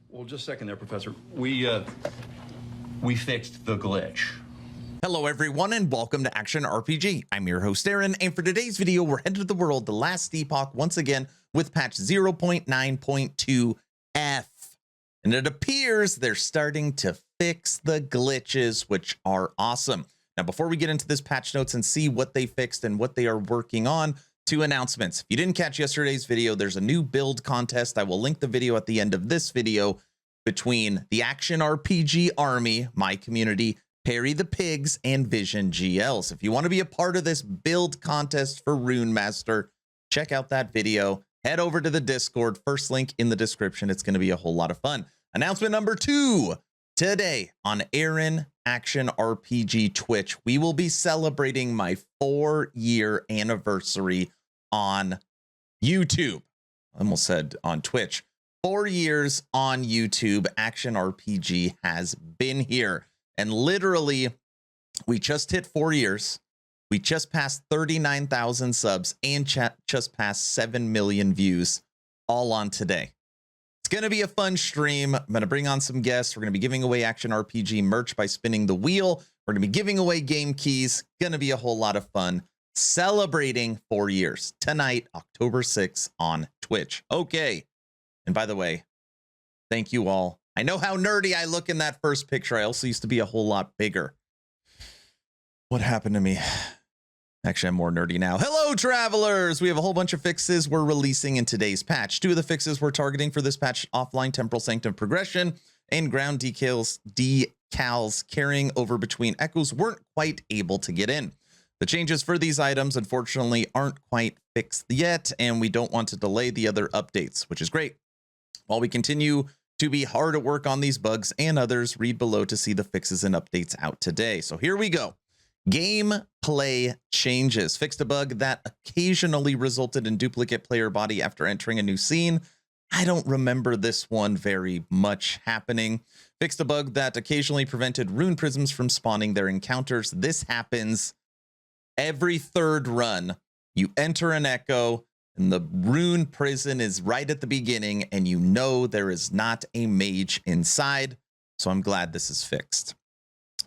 Well, just a second there, Professor. We fixed the glitch. Hello everyone and welcome to Action RPG. I'm your host Aaron, and for today's video we're headed to the world, the last Epoch, once again with patch 0.9.2F. And it appears they're starting to fix the glitches, which are awesome. Now before we get into this patch notes and see what they fixed and what they are working on, two announcements. If you didn't catch yesterday's video, there's a new build contest. I will link the video at the end of this video between the Action RPG Army, my community, Perry the Pigs, and Vision GLs. If you want to be a part of this build contest for Rune Master, check out that video. Head over to the Discord, first link in the description. It's going to be a whole lot of fun. Announcement number 2. Today on Aaron Action RPG Twitch, we will be celebrating my 4-year anniversary on YouTube. I almost said on Twitch. 4 years on YouTube, Action RPG has been here. And literally, we just hit 4 years. We just passed 39,000 subs and just passed 7 million views all on today. It's going to be a fun stream. I'm going to bring on some guests. We're going to be giving away Action RPG merch by spinning the wheel. We're going to be giving away game keys. Going to be a whole lot of fun. Celebrating 4 years tonight, October 6th on Twitch. Okay. And by the way, thank you all. I know how nerdy I look in that first picture. I also used to be a whole lot bigger. What happened to me? Actually, I'm more nerdy now. Hello, travelers! We have a whole bunch of fixes we're releasing in today's patch. 2 of the fixes we're targeting for this patch: offline temporal sanctum progression and ground decals carrying over between echoes weren't quite able to get in. The changes for these items, unfortunately, aren't quite fixed yet, and we don't want to delay the other updates, which is great. While we continue to be hard at work on these bugs and others, read below to see the fixes and updates out today. So here we go. Gameplay changes. Fixed a bug that occasionally resulted in duplicate player body after entering a new scene. I don't remember this one very much happening. Fixed a bug that occasionally prevented rune prisms from spawning their encounters. This happens every third run. You enter an echo and the rune prison is right at the beginning, and you know there is not a mage inside. So I'm glad this is fixed,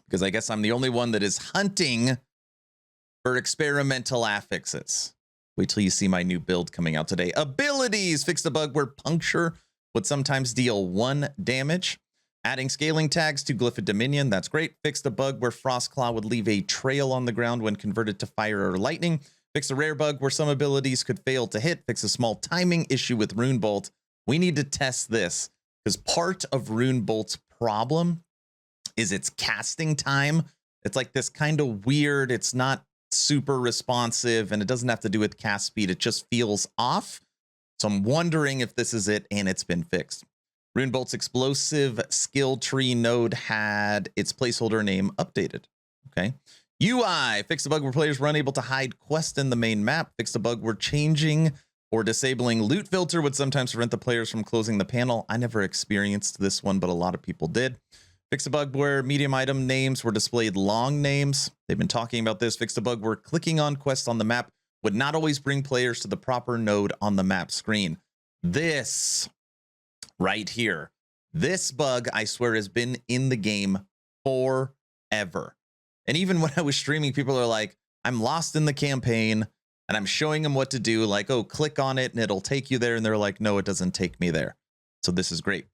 because I guess I'm the only one that is hunting for experimental affixes. Wait till you see my new build coming out today. Abilities. Fixed a bug where puncture would sometimes deal 1 damage. Adding scaling tags to Glyph of Dominion. That's great. Fixed a bug where Frostclaw would leave a trail on the ground when converted to fire or lightning. Fix a rare bug where some abilities could fail to hit. Fix a small timing issue with Rune Bolt. We need to test this, because part of Rune Bolt's problem is its casting time. It's like this kind of weird, it's not super responsive, and it doesn't have to do with cast speed. It just feels off. So I'm wondering if this is it, and it's been fixed. Rune Bolt's explosive skill tree node had its placeholder name updated. Okay. UI. Fixed a bug where players were unable to hide quests in the main map. Fixed a bug where changing or disabling loot filter would sometimes prevent the players from closing the panel. I never experienced this one, but a lot of people did. Fixed a bug where medium item names were displayed long names. They've been talking about this. Fixed a bug where clicking on quests on the map would not always bring players to the proper node on the map screen. This right here, this bug, I swear, has been in the game forever. And even when I was streaming, people are like, I'm lost in the campaign, and I'm showing them what to do. Like, oh, click on it and it'll take you there. And they're like, no, it doesn't take me there. So this is great.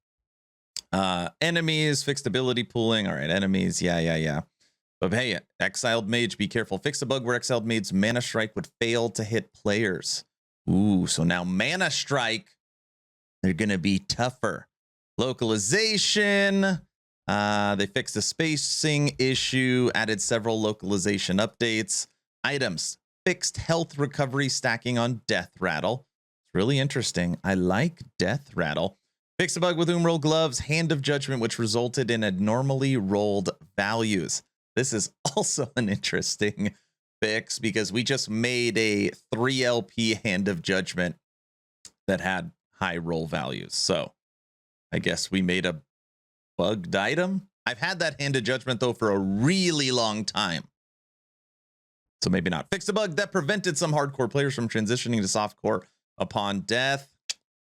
Enemies, fixed ability pooling. All right, enemies. Yeah. But hey, exiled mage, be careful. Fix a bug where exiled mage's mana strike would fail to hit players. Ooh, so now mana strike, they're going to be tougher. Localization. They fixed the spacing issue, added several localization updates. Items. Fixed health recovery stacking on Death Rattle. It's really interesting. I like Death Rattle. Fixed a bug with Umbral Gloves, Hand of Judgment, which resulted in abnormally rolled values. This is also an interesting fix, because we just made a 3LP Hand of Judgment that had high roll values. So I guess we made a bugged item. I've had that Hand of Judgment, though, for a really long time. So maybe not. Fixed a bug that prevented some hardcore players from transitioning to softcore upon death.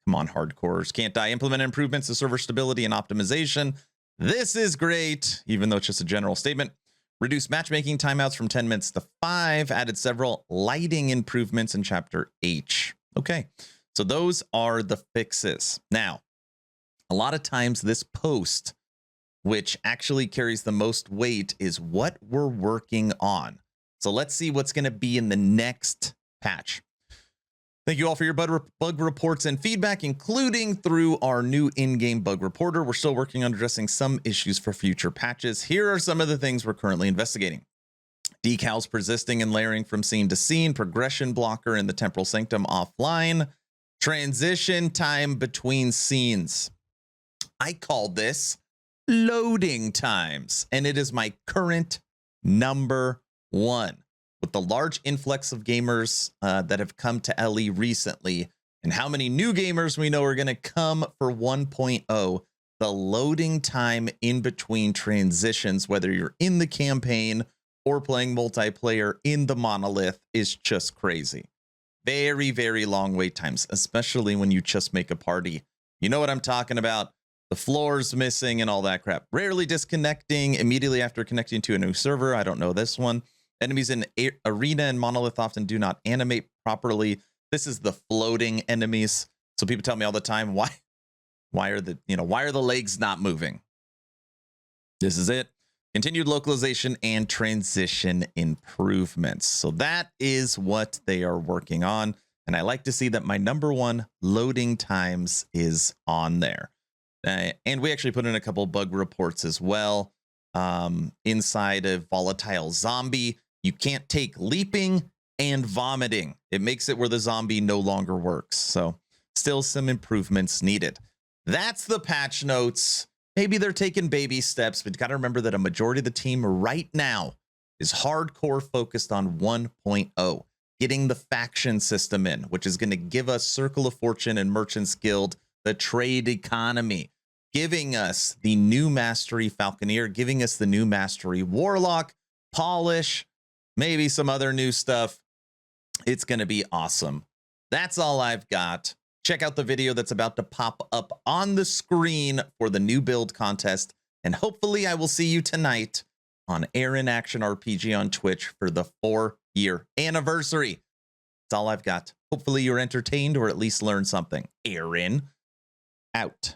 Come on, hardcores. Can't die. Implement improvements to server stability and optimization. This is great, even though it's just a general statement. Reduce matchmaking timeouts from 10 minutes to 5. Added several lighting improvements in Chapter H. Okay, so those are the fixes. Now, a lot of times this post, which actually carries the most weight, is what we're working on. So let's see what's going to be in the next patch. Thank you all for your bug reports and feedback, including through our new in-game bug reporter. We're still working on addressing some issues for future patches. Here are some of the things we're currently investigating. Decals persisting and layering from scene to scene, progression blocker in the Temporal Sanctum offline, transition time between scenes. I call this loading times, and it is my current number one. With the large influx of gamers that have come to LE recently, and how many new gamers we know are going to come for 1.0, the loading time in between transitions, whether you're in the campaign or playing multiplayer in the monolith, is just crazy. Very, very long wait times, especially when you just make a party. You know what I'm talking about. The floor's missing and all that crap. Rarely disconnecting immediately after connecting to a new server. I don't know this one. Enemies in arena and monolith often do not animate properly. This is the floating enemies. So people tell me all the time, why are the legs not moving? This is it. Continued localization and transition improvements. So that is what they are working on. And I like to see that my number one, loading times, is on there. And we actually put in a couple bug reports as well. Inside of Volatile Zombie, you can't take leaping and vomiting. It makes it where the zombie no longer works. So still some improvements needed. That's the patch notes. Maybe they're taking baby steps, but you got to remember that a majority of the team right now is hardcore focused on 1.0, getting the faction system in, which is going to give us Circle of Fortune and Merchants Guild, the trade economy, giving us the new Mastery Falconeer, giving us the new Mastery Warlock, Polish, maybe some other new stuff. It's going to be awesome. That's all I've got. Check out the video that's about to pop up on the screen for the new build contest. And hopefully I will see you tonight on Aaron Action RPG on Twitch for the 4-year anniversary. That's all I've got. Hopefully you're entertained or at least learned something. Aaron, out.